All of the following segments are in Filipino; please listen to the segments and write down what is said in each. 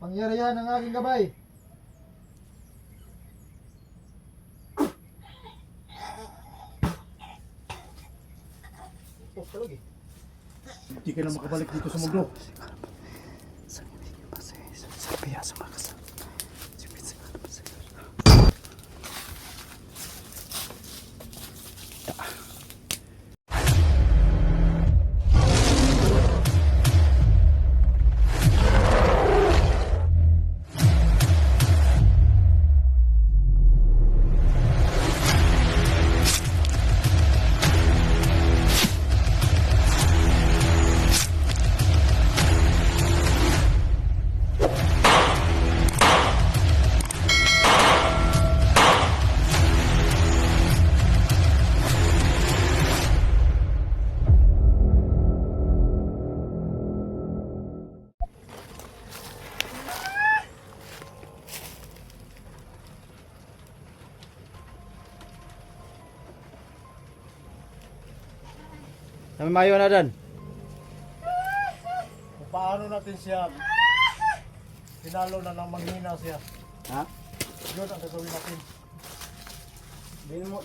Pangyarihan ng aking gabay. Oh, talog eh. Hindi ka na makabalik dito sa mundo. Kami mayo na dan. Kung paano natin siya pinalo na nang manghina siya. Ha? Yun ang gagawin natin.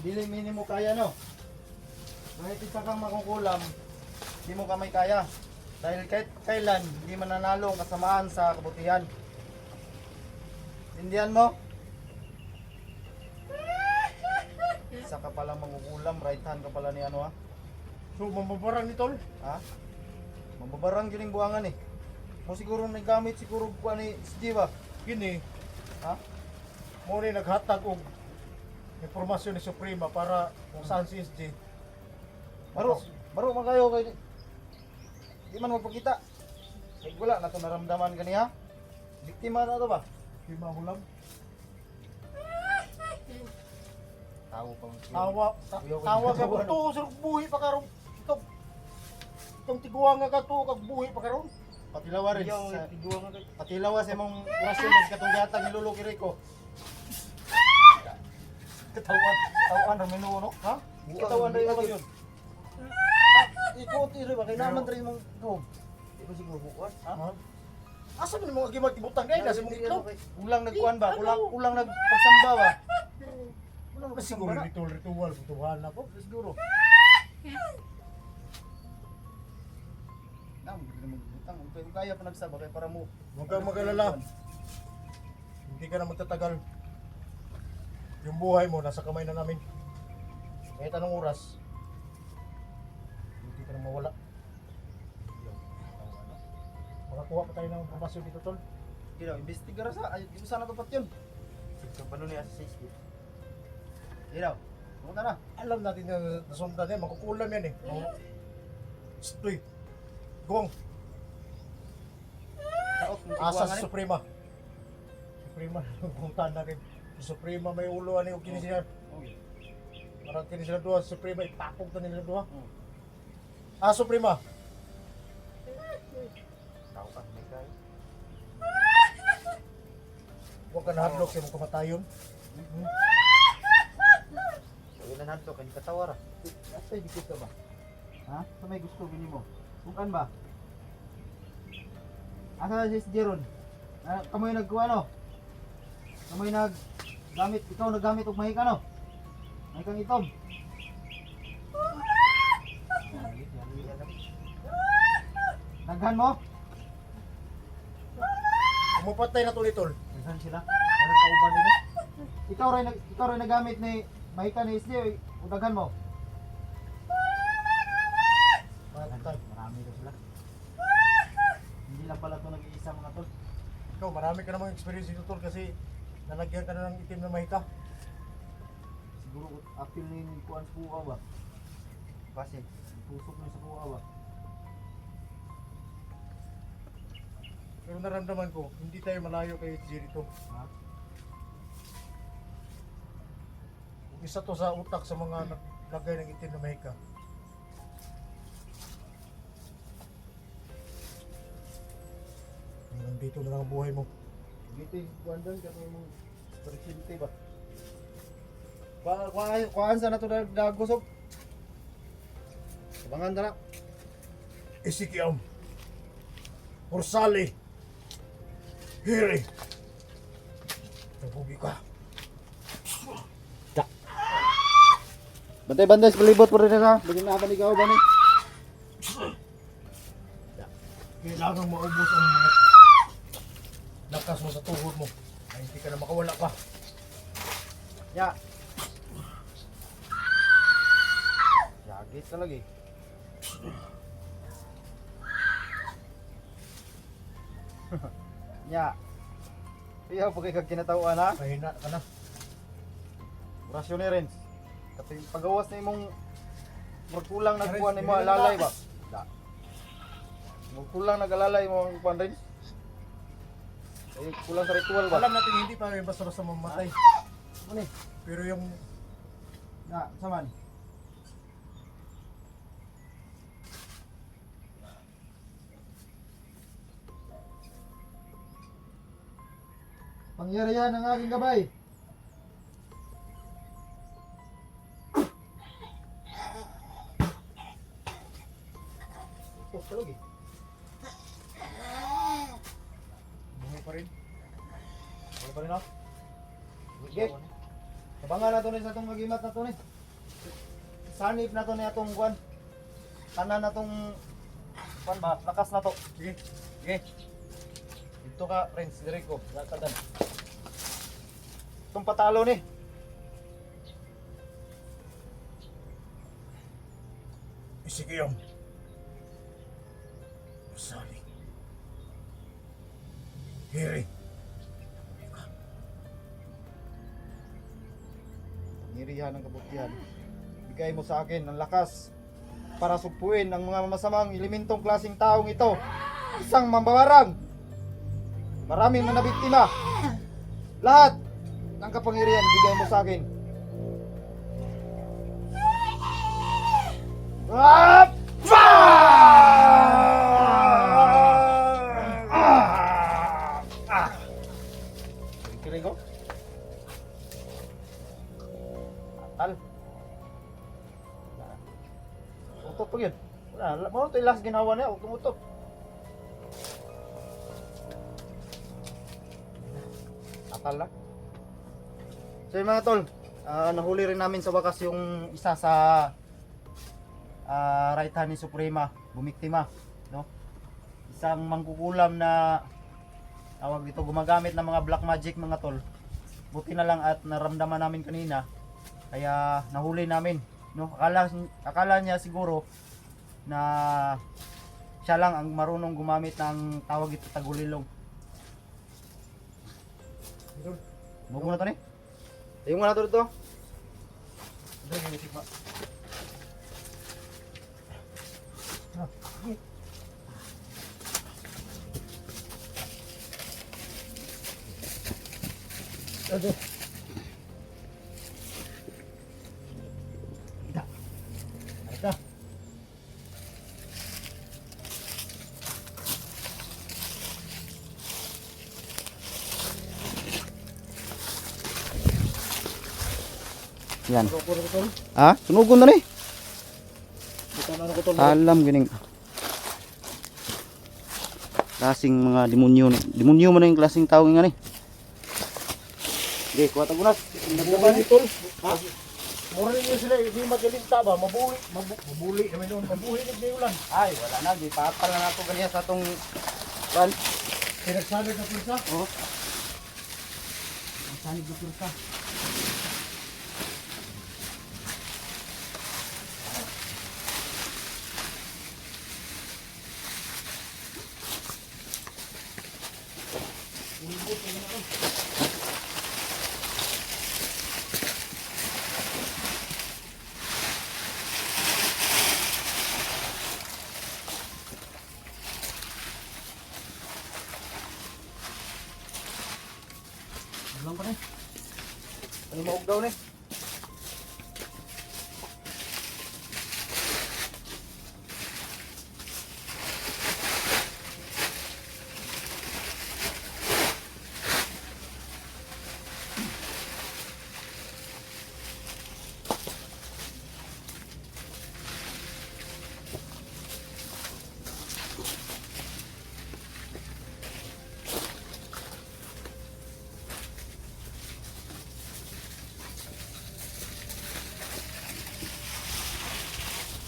Dili minimo kaya no. Kahit isa kang makukulam, hindi mo kamay kaya. Dahil kahit kailan, hindi mananalo ang kasamaan sa kabutihan. Indian mo? Isa ka palang makukulam, right hand ka pala ni ano ha? So, mamabarang ni Tol. Ha? Mababarang gining buwangan eh. Mo siguro may gamit siguro ko ni Steve ba? Kini, Ha? mo rin naghatag og informasyon ni Suprema para kung saan si SG. Baro man kayo kay di man magpakita. Kay wala na to naramdaman kaniya. Biktima na to ba? Di mahulam. Tawo pa mo. Tawa ka po to, sir, buhi pa karon. Itong tiguang nga ka to, kag buhi pa karon. Patilawa rin Ayaw, sa tiguang nga kay. patilawa sa imong rasyon sa katong gihatag ni Lolo Kiriko. Katawan ra minuno no? Ha? Katawan ra yun. Ikot iro ba kay naman ra imong dog. Di ba siguro bukas? Ha? Asa man mo gimag ibutang kay nasa mong itlog? Ulang nagkuan ba? Ulang nagpagsamba ba? Ulang Siguro nagpagsamba. ritual butuhan ako. Siguro. Nang magbutang kung kaya pa nagsaba kay para mo. Huwag kang mag-alala. Hindi ka na magtatagal. Yung buhay mo nasa kamay na namin. Kahit anong oras, hindi ka na mawala. Makakuha pa tayo ng informasyon dito, Tol. Hindi daw, investigar sa ay di sana dapat yun. Sa paano niya sa Facebook. Hindi daw. Pumunta na. Alam natin na nasundan yan, makukulam yan eh. Stoy. Gong, Taot ng asa tiguangan sa Suprema. Suprema, puntahan na rin. Sa Suprema may ulo ano yung kinisiyan. Marang kinisiyan doon, sa Suprema ipapog na nila doon. Suprema. Tao ka may kay. Huwag ka nahadlok sa mong kamatayon. Ilan hadto kan katawara. Asa di ka ba? Ha? Sa may gusto gini mo? Bukan ba? Asa si Jeron? Kamoy nagkuha no? Kamoy gamit, ikaw naggamit og mahika no? Mahikang itom. Naghan mo? Umupatay na tulitol. Naghan sila? Nagkauban nila? Ikaw rin nagamit ni mahika ni SD o daghan mo? Marami daw sila. Hindi lang pala ito nag-iisa mga tol. Ikaw, marami ka namang experience dito, Tol, kasi nalagyan ka na ng itim na mahika. Siguro apil ni kuan sa buka ba? Kasi pusok na sa buka ba? Pero naramdaman ko, hindi tayo malayo kay HG dito. Ha? Isa to sa utak sa mga naglagay ng itim na mahika. Nandito na lang ang buhay mo. Dito yung kuan doon kasi yung presidente ba? Kuan sa na ito nagusok? Sabangan na na. Isikiam. Orsali. Hiri! Nabugi ka. Bantay-bantay sa palibot po rin na. Bigyan na ba ikaw ba ni? Kailangang maubos ang mga lakas mo sa tuhod mo. Ay hindi ka na makawala pa. Ya. Yagit ka lagi. Ya. Iya pagay kag kinatawaan ha. Mahina ka na. Rasyon ni rin. Kasi pagawas na imong magkulang nagkuhan ni mo alalay ba? Da. Magkulang nag-alalay mo ang kuhan rin. Eh, kulang sa ritual ba? Alam natin hindi pa rin basta-basta mamatay. Ano eh? Pero yung Na, saman. Pangyarihan ng aking gabay. Oh, talog eh. buhay pa rin. Wala pa rin ako. Sige. Kabangan na ito sa itong magimat na ito ni. Sanip na ito ni itong kuwan. Tanan na itong kuwan ba? Lakas na ito. Sige. Sige. Dito ka, Renz, Dirico. Lakadan. Itong patalo ni. Sige yung masaling. Hiri. Ngirihan ng kabutihan. Bigay mo sa akin ang lakas para sugpuin ang mga masamang elementong klaseng taong ito. Isang mambabarang. Maraming mga nabiktima. Lahat ng kapangyarihan bigay mo sa akin. Ah! Kiring ko. Atal. Utot pa yun. Wala, mo ito yung last ginawa niya. Utot. Atal na. So yung mga tol, nahuli rin namin sa wakas yung isa sa right hand ni Suprema, bumiktima, no? Isang mangkukulam na tawag dito, gumagamit ng mga black magic mga tol. Buti na lang at naramdaman namin kanina, kaya nahuli namin, no? Akala niya siguro na siya lang ang marunong gumamit ng tawag ito, tagulilong. Huwag mo na to ni. Tayo mo na to dito. Doon yung itik pa. Aduh. Ada. Yan. Kukur betul. Ha? Sunugon na ni. Bukan ano ko tol. Alam gining klaseng mga demonyo. Demonyo man yung klaseng tao nga ni. Okay, kuha tayo gunas. Naglaban ni tol. Ha? Mura niyo sila, hindi magalinta ba? Mabuli naman yun. Mabuhi ni ulan. Ay, wala na. Di papal na nato kaniya sa itong ban. Pinagsabi na pulsa. Oo. Ang sanig na pulsa. Lang pa rin. Ano maug daw ni?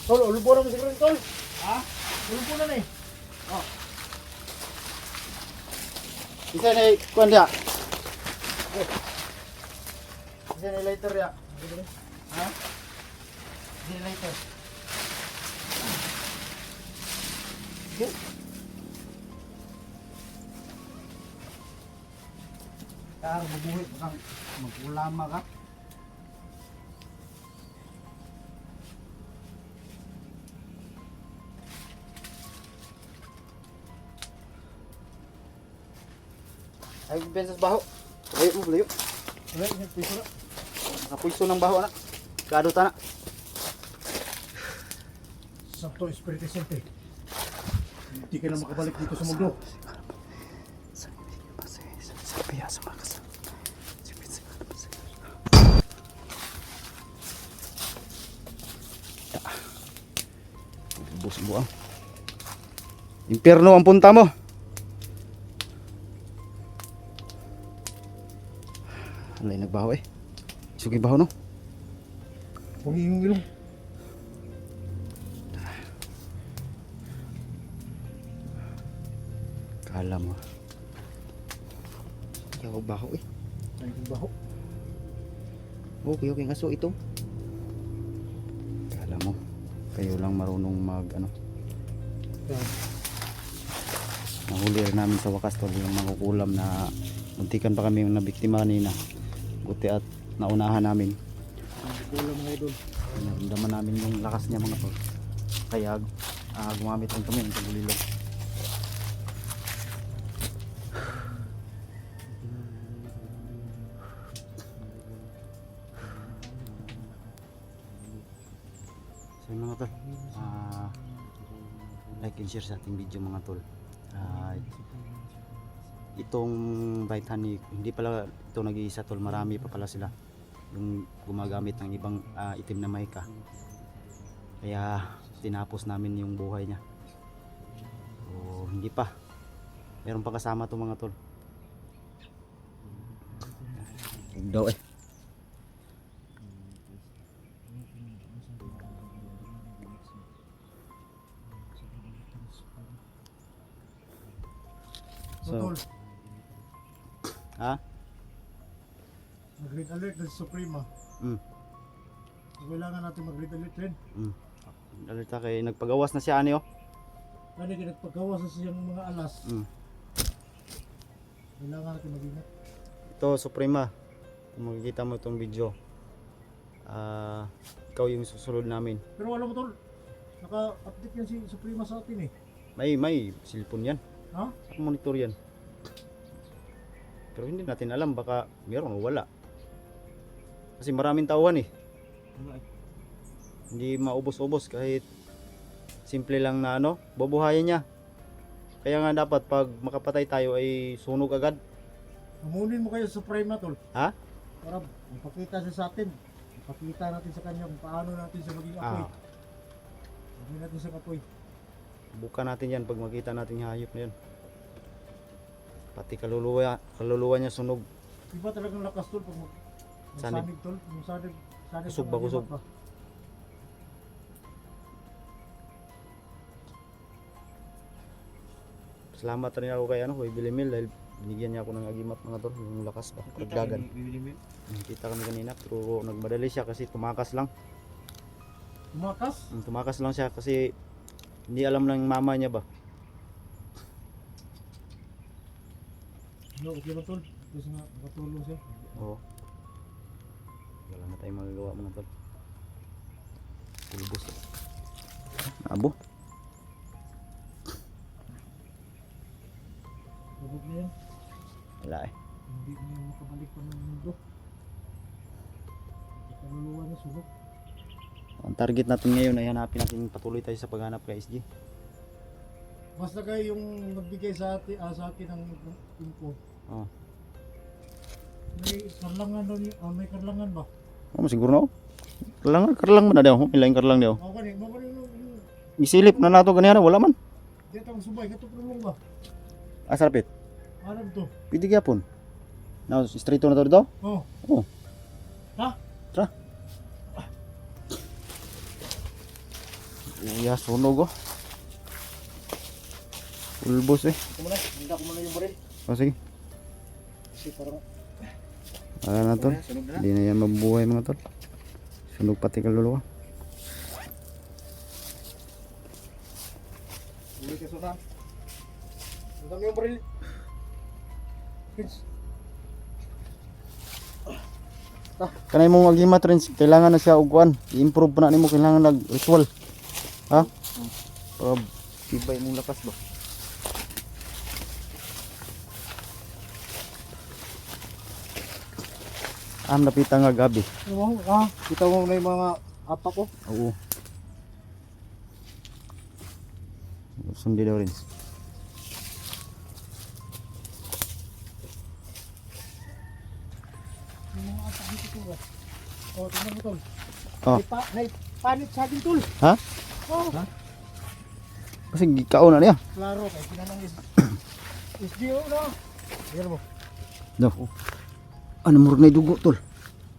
Tol, ulbo na mo siguro tol. Ha? Ulbo na eh. Isa na kuan dia. Isa na lighter ya. Ha? Isa na lighter. Okay. Kaya mabuhay pa kang magulama ka. Ay, bensas baho. Layo mo, layo. Wala, yung piso na. Nakapulso ng baho na. Gado ta na. Santo Espiritu Santo. Hindi ka na makabalik dito sa mundo. Bus buang. Impierno ang punta mo. Alay nagbaho eh. Sugi baho no. Huwag yung ilong. Kala mo. Yaw baho eh. Ay, yung baho. Okay, okay. Ngaso ito. Kala mo. Kayo lang marunong mag ano. Yan. Nahuli rin namin sa wakas tol yung makukulam na muntikan pa kami yung nabiktima kanina. Buti at naunahan namin. Kulang mga idol. Naramdaman namin yung lakas niya mga tol. Kaya gumamit lang kami ng tagulilog. So yun mga tol, like and share sa ating video mga tol. Itong right honey, hindi pala ito nag-iisa tol, marami pa pala sila yung gumagamit ng ibang itim na mica. Kaya tinapos namin yung buhay niya. So hindi pa, meron pa kasama to mga tol. Huwag daw eh. So, tol, Ha? mag-red alert na si Suprema. Mm. Kailangan natin mag-red alert rin. Alita kay nagpagawas na siya ani oh. Kaya nagpagkawas sa siyang mga alas. Mm. Kailangan natin mag-ingat. Ito Suprema, kung makikita mo itong video, ikaw yung susunod namin. Pero alam mo tol, naka-update yan si Suprema sa atin eh. May cellphone yan, Ha? monitor yan. Pero hindi natin alam, baka meron o wala. Kasi maraming tauhan eh. Hindi maubos-ubos kahit simple lang na ano, bubuhayin niya. Kaya nga dapat pag makapatay tayo ay sunog agad. Hamunin mo kayo sa Suprema tol. Ha? Para ipakita siya sa atin. Ipakita natin sa kanya kung paano natin siya maging apoy. Maging natin sa kapoy. Buka natin yan pag makita natin yung hayop na yan. Pati kaluluwa niya sunog. Iba talagang lakas tol pag Sanib. sanib tol. Yung sanib. Kusog ba, kusog? Salamat rin ako kay kay Bilimil dahil binigyan niya ako ng agimat mga tol, yung lakas ba, karagdagan. Kita kami kanina pero nagmadali siya kasi tumakas lang. Tumakas? Tumakas lang siya kasi hindi alam ng mama niya ba. No, okay lang tol. Kasi nga nakatulong siya. Oo. Wala na tayong magagawa mga tol. Pulbos. Abo. Lubog na yan. Wala eh. Hindi na yan makabalik pa ng mundo. Kaluluwa na sunog. Ang target natin ngayon ay hanapin natin, patuloy tayo sa paghanap kay SG. Basta kayo yung nagbigay sa akin ng info. Oo. May karlangan doon, may karlangan ba? Siguro na. Karlang man na daw. Ilaing karlang daw. Ako kanina, mo kanina yung Isilip na nato ganyan wala man. dito ang subay, kato prulong ba? Asarapit. Ano to? Pwede gyapon. Now, straight na to dito? Oh. Oo. Ha? Tara. Iya, sunog oh. Ulbos eh. Ito muna, handa ko muna yung baril. O sige. Kasi parang Wala na tol. sunog na. Hindi na yan mabubuhay mga tol. Sunog pati kaluluwa. Huli ka suna. Handa mo yung baril. Vince. Kanay mong agimat rin, kailangan na siya ugkuan. I-improve pa na nimo, kailangan nag-ritual. Ha? Para tibay mong lakas ba? Napita nga gabi. Ano mo? Kita mo na yung mga apak ko. Oo. Sundi daw rin. Yung mga apak dito ko. Oh, tingnan mo tol. Oh. May panit sa akin tol. Ha? Oh. Kasi gikaon na niya. Klaro, kaya kinanang SGO na. Tingnan mo. No. Ano murag na dugo tol.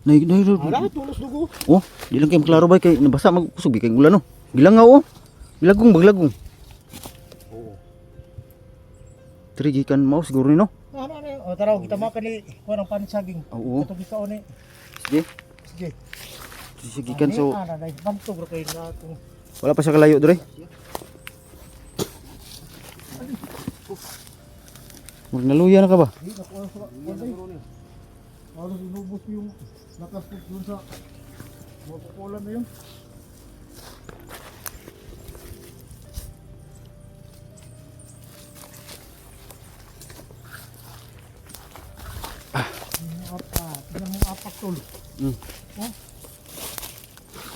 Nay Ala, tulos dugo. Oh, di lang kay klaro ba kay nabasa magkusog kay gula no. Gilangaw oh. Bilagong baglagong. Oo. Trigikan mo siguro ni no. Ano. O tara, kita makan ni kuha ng panit saging. Oo. Ito kita ni. Sige. Sige. Sigikan so Ana na banto bro kay na itong wala pa siya kalayo dre. Murag naluya na ka ba? di na kuha sa kuha. Halos inubos yung lakas ko dun sa mapukulan na yun. Tingnan mo apak tol. Mm. Oh,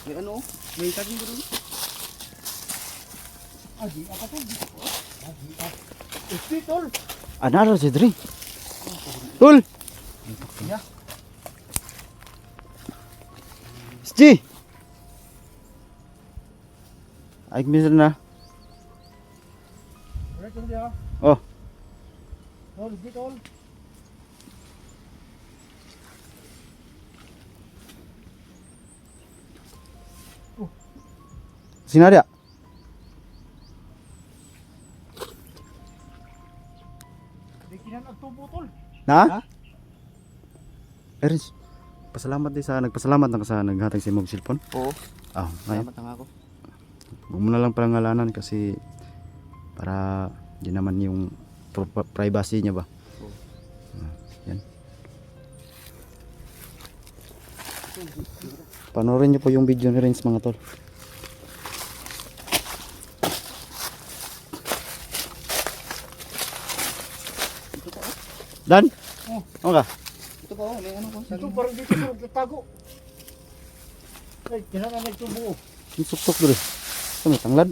May ano? May saging ko dun. di apa tol. Di apa. Esti tol. Ana si dre. Tol. Ya. Sti. Ay minsan na. Berarti dia. Oh, Tol, di tol. sinadya. Di kinanag tubo tol. Na? Ernst, pasalamat din sa nagpasalamat na ka sa naghatag sa imong cellphone. Oo, Ah, ngayon. salamat na ako. Huwag mo na lang palangalanan kasi para di naman yung privacy niya ba. Oo. Yan. Panoorin niyo po yung video ni Renz mga tol. Dan? Oh. Ano ka? Ito pa, may ano ko. Ito parang dito tol tago. Ay, kinanag nagtubo. Yung suktok dito. Ito may tanglad.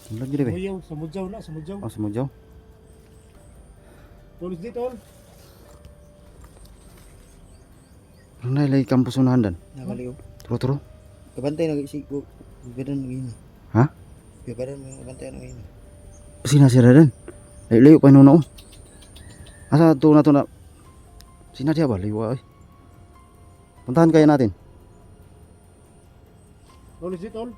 Tanglad dito ba? Muyaw, samudyaw na, samudyaw. Oh, sumudyaw. Tulis di tol. Ano na ilay kampus unahan dan? Nakaliw. Turo-turo. Kabantay nag-isig ko. Gadan nag-ini. Ha? Gadan mo kabantay nag-ini. Sinasira din. Layo pa yun oh. Asa to na. Sinadya ba? Layo ay. Puntahan kaya natin. Tulis di tol.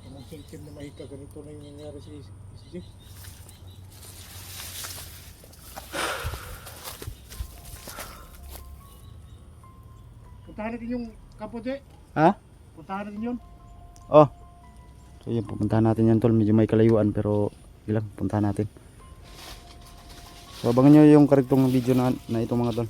Anong silkim na mahika ganito na yung nangyari si Jeff? Puntahan natin yung kapote. Ha? Puntahan natin yun. Oh. So yun, pupuntahan natin yan tol. Medyo may kalayuan pero ilang puntahan natin. So abangan nyo yung kariktong video na ito mga tol.